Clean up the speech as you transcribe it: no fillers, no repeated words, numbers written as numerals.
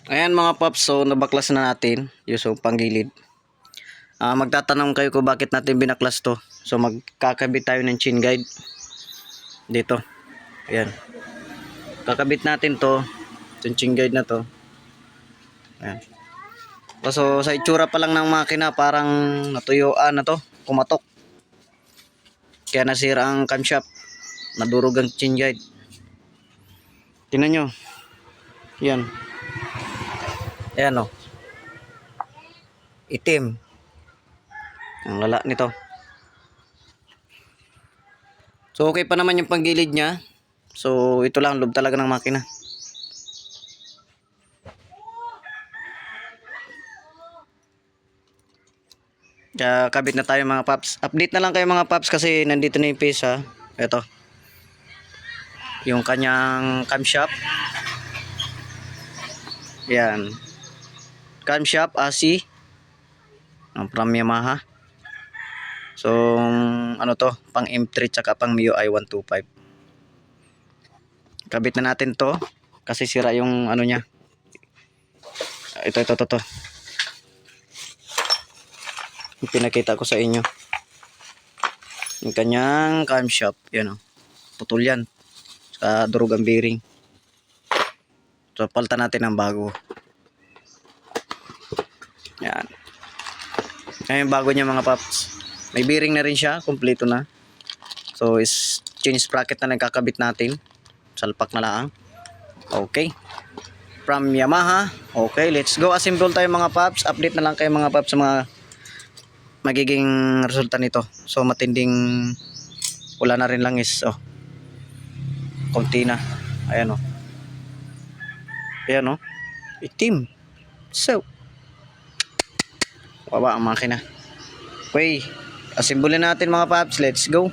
Ayan mga paps, so nabaklas na natin yung panggilid. Magtatanong kayo kung bakit natin binaklas to. So magkakabit tayo ng chin guide dito. Ayan. Kakabit natin to, yung chin guide na to. Ayan. So sa itsura pa lang ng makina, parang natuyuan na to, kumatok. Kaya nasira ang camshaft, nadurog ang chin guide. Tingnan nyo. Yan. Ayan o. Itim. Ang lala nito. So okay pa naman yung panggilid niya. So ito lang loob talaga ng makina. Kaya kabit na tayo mga paps. Update na lang kayo mga paps kasi nandito na yung pisa. Ito. Yung kanyang camshaft. Yan. Camshaft ASI. Ang from Yamaha. So ano to, pang M3 tsaka pang MIUI 125. Kabit na natin to kasi sira yung ano niya. Ito. Yung pinakita ko sa inyo. Yung kanyang camshaft, yan o. Putol yan. Sa durog ang bearing. So palitan natin ng bago. Yan. Yan yung bago niya mga paps. May bearing na rin siya, kompleto na. So is change sprocket na nagkakabit natin. Salpak na lang. Okay. From Yamaha. Okay, let's go. Assemble tayo mga paps. Update na lang kayo mga paps sa mga magiging resulta nito. So matinding wala na rin langis. Oh. Konti na. Ayan oh. Ayan oh. Itim. So. Baba ang makina. Okay. Assemble natin mga paps. Let's go.